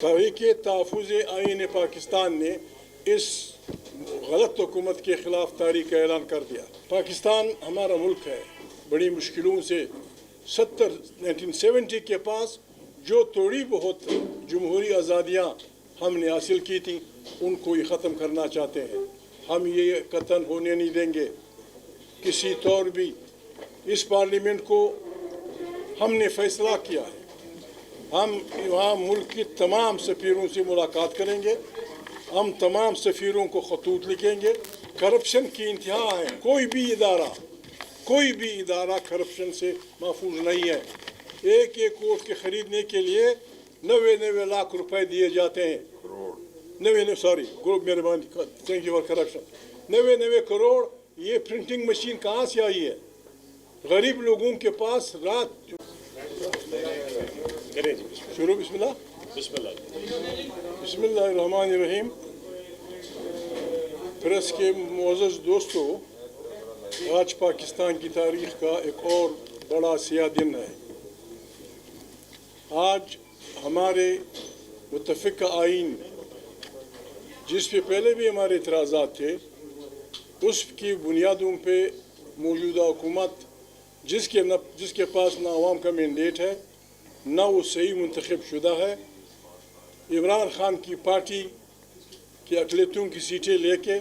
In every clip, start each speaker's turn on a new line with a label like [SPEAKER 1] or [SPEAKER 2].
[SPEAKER 1] तहरीक तहफ़्फ़ुज़ आईन पाकिस्तान ने इस गलत हुकूमत के ख़िलाफ़ तारीख़ का ऐलान कर दिया। पाकिस्तान हमारा मुल्क है, बड़ी मुश्किलों से 1970 के पास जो थोड़ी बहुत जमहूरी आज़ादियाँ हमने हासिल की थी उनको ही ख़त्म करना चाहते हैं। हम ये कतन होने नहीं देंगे किसी तौर भी। इस पार्लियामेंट को हमने फ़ैसला किया है, हम वहाँ मुल्क की तमाम सफ़ीरों से मुलाकात करेंगे, हम तमाम सफ़ीरों को खतूत लिखेंगे। करप्शन की इंतहा है, कोई भी इदारा करप्शन से महफूज नहीं है। एक एक वोट के ख़रीदने के लिए 90 लाख रुपए दिए जाते हैं। मेहरबानी, thank you for corruption. 90 crore. ये प्रिंटिंग मशीन कहाँ से आई है? गरीब लोगों के पास रात शुरू बिस्मिल्लाहिर्रहमानिर्रहीम। प्रेस के मुअज़्ज़ज़ दोस्तों, आज पाकिस्तान की तारीख़ का एक और बड़ा सियाह दिन है। आज हमारे मुत्तफ़िक़ा आइन, जिस पे पहले भी हमारे इतराज़ात थे, उसकी बुनियादों पे मौजूदा हुकूमत जिसके पास ना अवाम का मैंडेट है, ना वो सही मुंतखब शुदा है, इमरान खान की पार्टी की अक़लियतों की सीटें लेके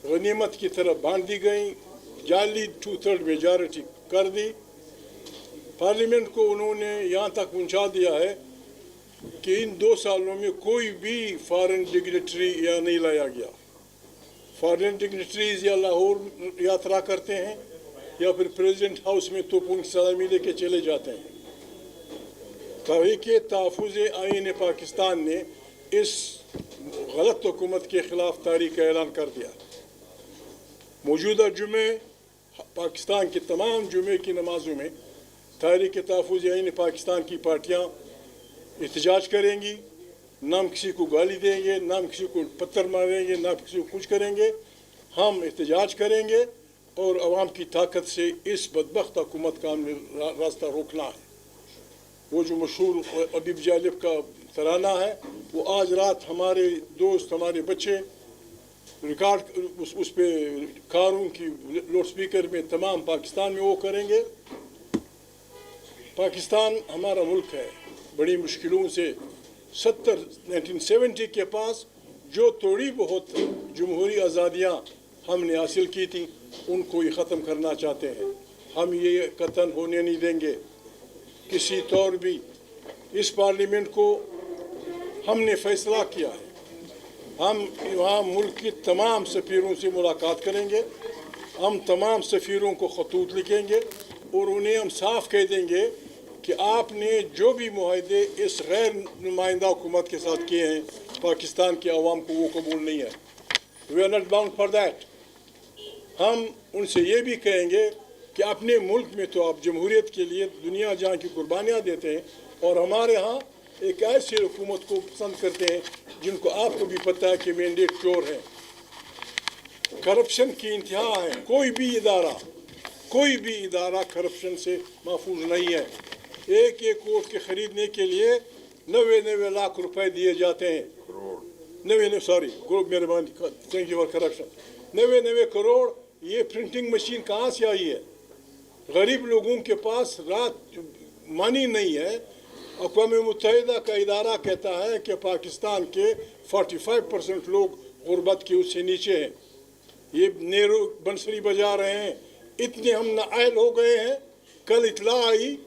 [SPEAKER 1] गनीमत की तरफ बांट दी गई, जाली 2/3 मेजॉरिटी कर दी। पार्लियामेंट को उन्होंने यहाँ तक पहुँचा दिया है कि इन 2 सालों में कोई भी फॉरेन डिग्नेटरी यहाँ नहीं लाया गया। फॉरेन डिग्नेटरीज या लाहौर यात्रा करते हैं या फिर प्रेसिडेंट हाउस में तोपों की सलामी लेके चले जाते हैं। तहरीक तहफ़्फ़ुज़ आईन पाकिस्तान ने इस गलत हुकूमत के ख़िलाफ़ तारीख़ का ऐलान कर दिया। मौजूदा जुमे पाकिस्तान के तमाम जुमे की नमाज़ों में तहरीक तहफ़्फ़ुज़ आईन पाकिस्तान की पार्टियाँ एहतजाज करेंगी। ना हम किसी को गाली देंगे, ना हम किसी को पत्थर मारेंगे, ना किसी को कुछ करेंगे। हम एहतजाज करेंगे और आवाम की ताकत से इस बदबख्त हुकूमत का रास्ता रोकना है। वो जो मशहूर अबीब जालिब का तराना है, वो आज रात हमारे दोस्त, हमारे बच्चे रिकॉर्ड उस पर कारों की लाउड स्पीकर में तमाम पाकिस्तान में वो करेंगे। पाकिस्तान हमारा मुल्क है, बड़ी मुश्किलों से 1970 के पास जो थोड़ी बहुत जमहूरी आज़ादियाँ हमने हासिल की थी उनको ही ख़त्म करना चाहते हैं। हम ये कतन होने नहीं देंगे किसी तौर भी। इस पार्लियामेंट को हमने फ़ैसला किया है, हम वहाँ मुल्क की तमाम सफ़ीरों से मुलाकात करेंगे, हम तमाम सफ़ीरों को खतूत लिखेंगे और उन्हें हम साफ कह देंगे कि आपने जो भी मुआहदे इस गैर नुमाइंदा हुकूमत के साथ किए हैं, पाकिस्तान के अवाम को वो कबूल नहीं है। We are not bound for that. हम उनसे ये भी कहेंगे कि अपने मुल्क में तो आप जमहूरियत के लिए दुनिया जहाँ की कुर्बानियाँ देते हैं और हमारे यहाँ एक ऐसी हुकूमत को पसंद करते हैं जिनको आपको भी पता है कि मैंडेट चोर है। करप्शन की इंतहा है, कोई भी इदारा करप्शन से महफूज नहीं है। एक एक वोट के ख़रीदने के लिए 90 लाख रुपए दिए जाते हैं। मेहरबानी, thank you for corruption. 90 crore. ये प्रिंटिंग मशीन कहाँ से आई है? गरीब लोगों के पास रात मनी नहीं है। अक़वाम मुत्तहिदा का इदारा कहता है कि पाकिस्तान के 45% लोग गुर्बत के उससे नीचे हैं। ये नेहरू बंसरी बजा रहे हैं, इतने हम नाअहल हो गए हैं। कल इतला आई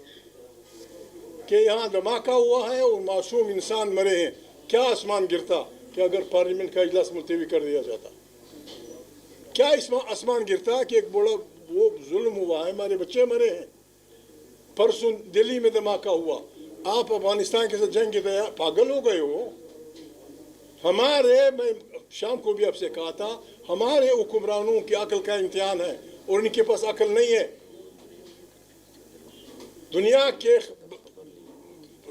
[SPEAKER 1] कि यहाँ धमाका हुआ है और मासूम इंसान मरे हैं। क्या आसमान गिरता कि अगर पार्लियामेंट का इजलास मुलतवी कर दिया जाता? क्या आसमान गिरता कि एक बड़ा वो जुल्म हुआ है, हमारे बच्चे मरे हैं। परसों दिल्ली में धमाका हुआ। आप अफगानिस्तान के साथ जंग के तैयार पागल हो गए हो? मैं शाम को भी आपसे कहा था, हमारे हुक्मरानों की अकल का इम्तिहान है और इनके पास अकल नहीं है। दुनिया के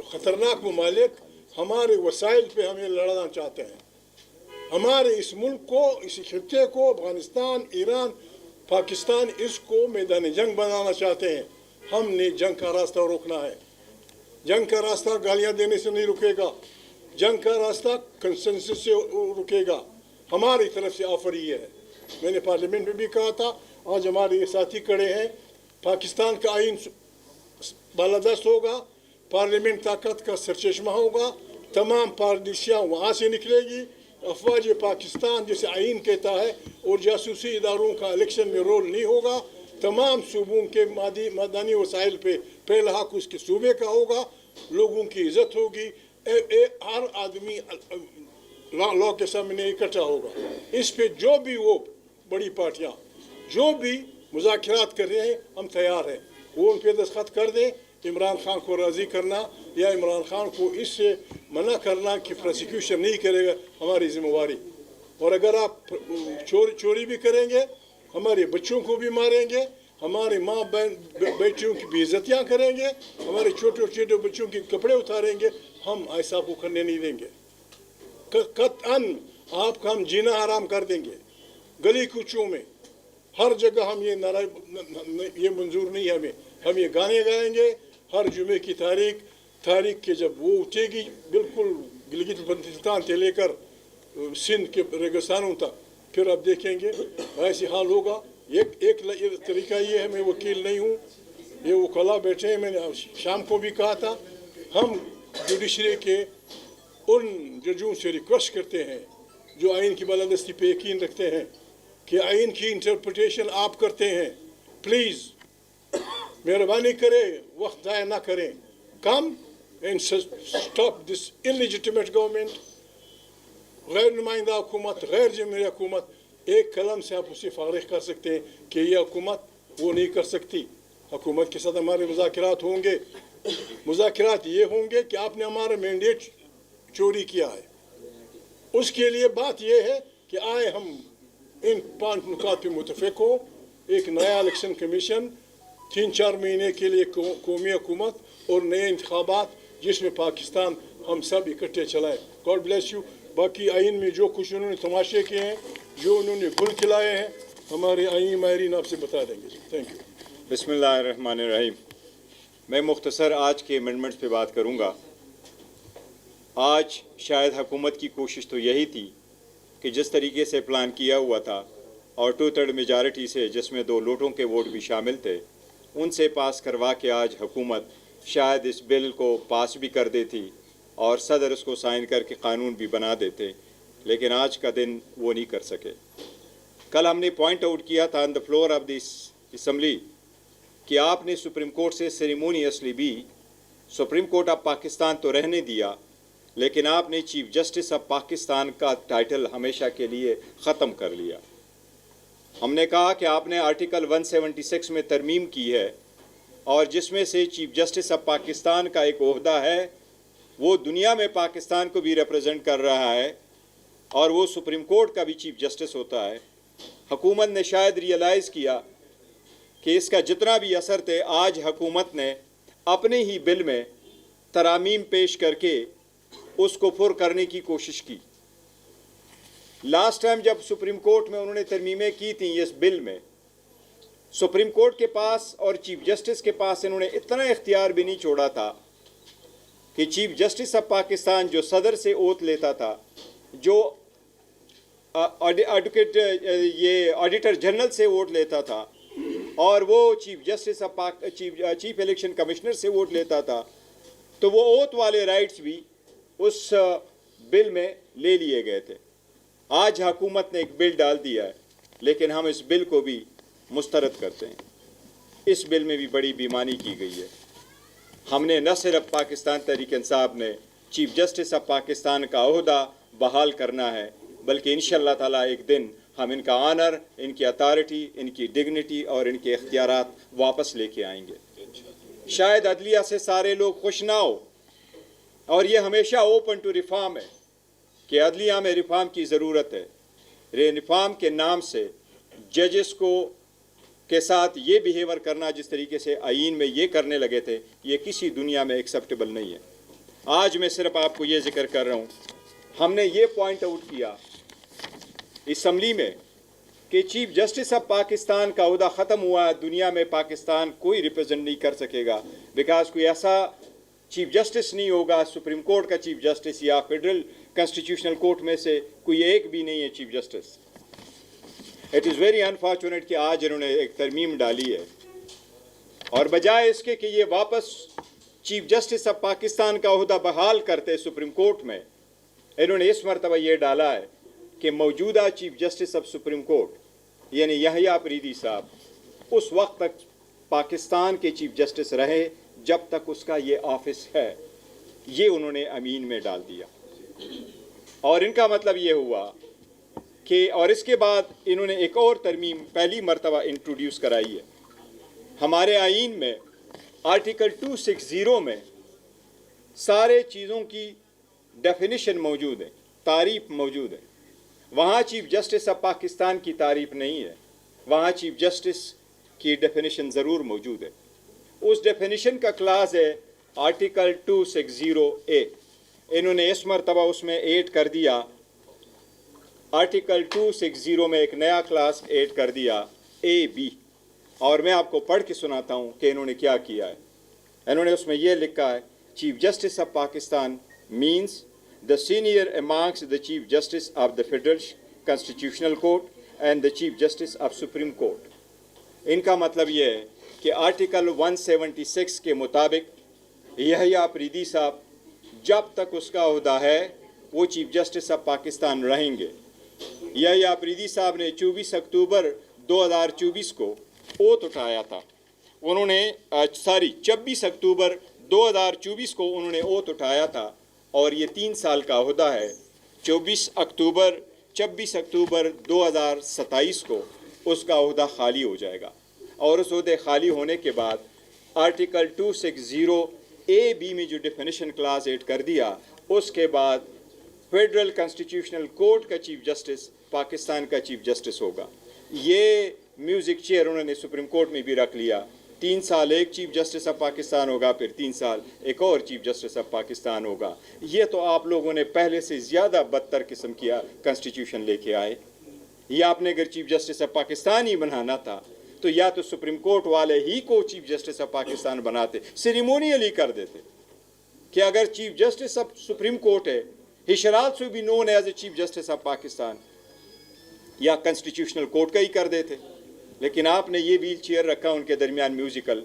[SPEAKER 1] ख़तरनाक ममालिक हमारे वसाइल पे हमें लड़ना चाहते हैं। हमारे इस मुल्क को, इस खित्ते को, अफगानिस्तान, ईरान, पाकिस्तान, इसको मैदान जंग बनाना चाहते हैं। हमने जंग का रास्ता रोकना है। जंग का रास्ता गालियां देने से नहीं रुकेगा, जंग का रास्ता कंसेंसस से रुकेगा। हमारी तरफ से ऑफर ये है, मैंने पार्लियामेंट में भी कहा था, आज हमारे साथी खड़े हैं, पाकिस्तान का आइन बालादस्त होगा, पार्लियामेंट ताकत का सरचश्मा होगा, तमाम पारदर्शियाँ वहाँ से निकलेगी। अफवाज पाकिस्तान जैसे आइन कहता है और जासूसी इदारों का इलेक्शन में रोल नहीं होगा। तमाम सूबों के मदनी वसाइल पे पहला हक उसके सूबे का होगा, लोगों की इज़्ज़त होगी, हर आदमी लॉ के सामने इकट्ठा होगा। इस पे जो भी वो बड़ी पार्टियाँ जो भी मुज़ाकरात कर रहे हैं, हम तैयार हैं, वो उन पे दस्तखत कर दें। इमरान खान को राज़ी करना या इमरान खान को इससे मना करना कि प्रोसिक्यूशन नहीं करेगा हमारी जिम्मेवारी। और अगर आप चोरी भी करेंगे, हमारे बच्चों को भी मारेंगे, हमारे माँ बहन बेटियों की बेइज्जतियाँ करेंगे, हमारे छोटे छोटे बच्चों के कपड़े उतारेंगे, हम ऐसा को करने नहीं देंगे। कतअन आपका हम जीना आराम कर देंगे। गली कूचों में हर जगह हम ये मंजूर नहीं है हमें, हम ये गाने गाएंगे हर जुमे की तारीख के जब वो उठेगी, बिल्कुल गिलगित बल्तिस्तान से लेकर सिंध के रेगिस्तानों तक, फिर आप देखेंगे ऐसी हाल होगा। एक तरीका ये है, मैं वकील नहीं हूँ, ये वकला बैठे हैं, मैंने शाम को भी कहा था, हम जुडिशरी के उन जजों से रिक्वेस्ट करते हैं जो आइन की बालादस्ती पे यकीन रखते हैं कि आइन की इंटरप्रिटेशन आप करते हैं, प्लीज़ मेहरबानी करें, वक्त ज़ाया ना करें, come and stop this illegitimate government. गैर नुमाइंदा हुकूमत, गैर जिम्मेदार हुकूमत, एक कलम से आप उसे फारिग कर सकते हैं कि यह हुकूमत वो नहीं कर सकती। हुकूमत के साथ हमारे मुज़ाकरात होंगे, मुज़ाकरात ये होंगे कि आपने हमारा मैंडेट चोरी किया है, उसके लिए बात यह है कि आए हम इन 5 नुकात पे मुतफ़िक हो। एक नया इलेक्शन कमीशन, 3-4 महीने के लिए कौमी हुकूमत और नए इंतखाबात जिसमें पाकिस्तान हम सब इकट्ठे चलाएं। God bless you. बाकी आइन में जो कुछ उन्होंने तमाशे किए हैं, जो उन्होंने गुल खिलाए हैं, हमारे आइन माहिरीन आपसे बता देंगे। Thank you.
[SPEAKER 2] बिस्मिल्लाहिर्रहमानिर्रहीम। मैं मुख्तसर आज के अमेंडमेंट्स पे बात करूँगा। आज शायद हुकूमत की कोशिश तो यही थी कि जिस तरीके से प्लान किया हुआ था और 2/3 मेजॉरिटी से, जिसमें 2 लोटों के वोट भी शामिल थे, उनसे पास करवा के आज हुकूमत शायद इस बिल को पास भी कर देती और सदर उसको साइन करके कानून भी बना देते, लेकिन आज का दिन वो नहीं कर सके। कल हमने पॉइंट आउट किया था on the floor of this assembly कि आपने सुप्रीम कोर्ट से सेरेमोनियसली भी सुप्रीम कोर्ट ऑफ पाकिस्तान तो रहने दिया, लेकिन आपने चीफ जस्टिस ऑफ पाकिस्तान का टाइटल हमेशा के लिए ख़त्म कर लिया। हमने कहा कि आपने आर्टिकल 176 में तरमीम की है और जिसमें से चीफ जस्टिस ऑफ पाकिस्तान का एक ओहदा है, वो दुनिया में पाकिस्तान को भी रिप्रेजेंट कर रहा है और वो सुप्रीम कोर्ट का भी चीफ जस्टिस होता है। हुकूमत ने शायद रियलाइज़ किया कि इसका जितना भी असर थे, आज हुकूमत ने अपने ही बिल में तरामीम पेश करके उसको फुर करने की कोशिश की। लास्ट टाइम जब सुप्रीम कोर्ट में उन्होंने तरमीमें की थी इस बिल में, सुप्रीम कोर्ट के पास और चीफ जस्टिस के पास इन्होंने इतना इख्तियार भी नहीं छोड़ा था कि चीफ जस्टिस ऑफ पाकिस्तान जो सदर से ओथ लेता था, जो एडवोकेट ये ऑडिटर जनरल से वोट लेता था और वो chief justice of chief election commissioner से वोट लेता था, तो वो ओथ वाले राइट्स भी उस बिल में ले लिए गए थे। आज हुकूमत ने एक बिल डाल दिया है, लेकिन हम इस बिल को भी मुस्तरद करते हैं। इस बिल में भी बड़ी बेईमानी की गई है। हमने न सिर्फ पाकिस्तान तहरीक इंसाफ ने चीफ जस्टिस ऑफ पाकिस्तान का ओहदा बहाल करना है, बल्कि इंशाअल्लाह ताला एक दिन हम इनका ऑनर, इनकी अथॉरिटी, इनकी डिग्निटी और इनके इख्तियारात वापस लेके आएंगे। शायद अदलिया से सारे लोग खुश ना हो, और ये हमेशा ओपन टू रिफॉर्म है कि अदलिया में रिफॉर्म की ज़रूरत है। रिफॉर्म के नाम से जजेस को के साथ ये बिहेवियर करना जिस तरीके से आइन में ये करने लगे थे, ये किसी दुनिया में एक्सेप्टेबल नहीं है। आज मैं सिर्फ आपको ये जिक्र कर रहा हूँ, हमने ये पॉइंट आउट किया असम्बली में कि चीफ जस्टिस ऑफ पाकिस्तान का ओहदा ख़त्म हुआ, दुनिया में पाकिस्तान कोई रिप्रेजेंट नहीं कर सकेगा, बिकॉज कोई ऐसा चीफ जस्टिस नहीं होगा, सुप्रीम कोर्ट का चीफ जस्टिस या फेडरल कॉन्स्टिट्यूशनल कोर्ट में से कोई एक भी नहीं है chief justice. It is very unfortunate कि आज इन्होंने एक तरमीम डाली है और बजाय इसके कि ये वापस चीफ जस्टिस ऑफ पाकिस्तान का ओहदा बहाल करते सुप्रीम कोर्ट में, इन्होंने इस मरतबा ये डाला है कि मौजूदा chief justice of supreme court यानी यहया अफरीदी साहब उस वक्त तक पाकिस्तान के चीफ जस्टिस रहे जब तक उसका ये ऑफिस है। ये उन्होंने अमीन में डाल दिया और इनका मतलब ये हुआ कि और इसके बाद इन्होंने एक और तरमीम पहली मरतबा इंट्रोड्यूस कराई है। हमारे आईन में आर्टिकल 260 में सारे चीज़ों की डेफिनेशन मौजूद है, तारीफ मौजूद है। वहाँ चीफ जस्टिस ऑफ पाकिस्तान की तारीफ नहीं है, वहाँ चीफ जस्टिस की डेफिनेशन ज़रूर मौजूद है। उस डेफिनेशन का क्लास है आर्टिकल 260A। इन्होंने इस मरतबा उसमें ऐड कर दिया, आर्टिकल 260 में एक नया क्लास ऐड कर दिया AB, और मैं आपको पढ़ के सुनाता हूँ कि इन्होंने क्या किया है। इन्होंने उसमें यह लिखा है, chief justice of Pakistan means the senior amongst the chief justice of the federal constitutional court and the chief justice of supreme court. इनका मतलब यह है कि आर्टिकल 176 के मुताबिक यहया अफरीदी साहब जब तक उसका ओहदा है वो चीफ जस्टिस ऑफ पाकिस्तान रहेंगे। यहया अफरीदी साहब ने 24 अक्टूबर 2024 को ओथ उठाया था। उन्होंने 26 अक्टूबर 2024 को उन्होंने ओथ उठाया था और ये 3 साल का ओहदा है। 26 अक्टूबर 2027 को उसका ओहदा खाली हो जाएगा और उस ओहदे खाली होने के बाद आर्टिकल 260AB में जो डेफिनेशन क्लास ऐड कर दिया, उसके बाद फेडरल कॉन्स्टिट्यूशनल कोर्ट का चीफ जस्टिस पाकिस्तान का चीफ जस्टिस होगा। ये म्यूज़िक चेयर उन्होंने सुप्रीम कोर्ट में भी रख लिया। 3 साल एक चीफ जस्टिस ऑफ पाकिस्तान होगा, फिर 3 साल एक और चीफ जस्टिस ऑफ पाकिस्तान होगा। ये तो आप लोगों ने पहले से ज़्यादा बदतर किस्म की कॉन्स्टिट्यूशन लेके आए। ये आपने अगर चीफ जस्टिस ऑफ पाकिस्तान ही बनाना था तो या तो सुप्रीम कोर्ट वाले ही को चीफ जस्टिस ऑफ पाकिस्तान बनाते, सेरेमोनियल ही कर देते कि अगर chief justice of supreme court है, he shall also be known as a chief justice of Pakistan, या कॉन्स्टिट्यूशनल कोर्ट का ही कर देते। लेकिन आपने ये व्हील चेयर रखा उनके दरमियान म्यूज़िकल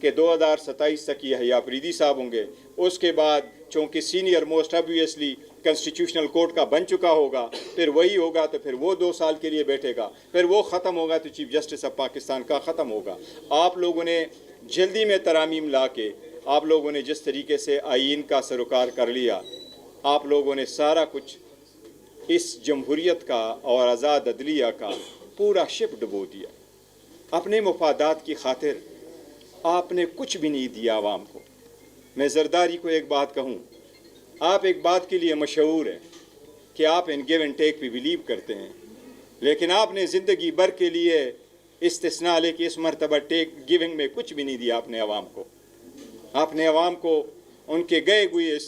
[SPEAKER 2] कि 2027 तक यहया अफरीदी साहब होंगे। उसके बाद चूँकि senior most obviously constitutional court का बन चुका होगा, फिर वही होगा तो फिर वो 2 साल के लिए बैठेगा, फिर वो ख़त्म होगा तो चीफ जस्टिस ऑफ पाकिस्तान का ख़त्म होगा। आप लोगों ने जल्दी में तरामीम ला के आप लोगों ने जिस तरीके से आईन का सरोकार कर लिया, आप लोगों ने सारा कुछ इस जमहूरियत का और आज़ाद अदलिया का पूरा शिप डुबो दिया। अपने मुफादात की खातिर आपने कुछ भी नहीं दिया आवाम को। मैं जरदारी को एक बात कहूँ, आप एक बात के लिए मशहूर हैं कि आप इन गिव एंड टेक पे बिलीव करते हैं, लेकिन आपने ज़िंदगी भर के लिए इस्तिस्ना लेके इस मरतबा टेक गिविंग में कुछ भी नहीं दिया आपने आवाम को। आपने आवाम को उनके गए हुए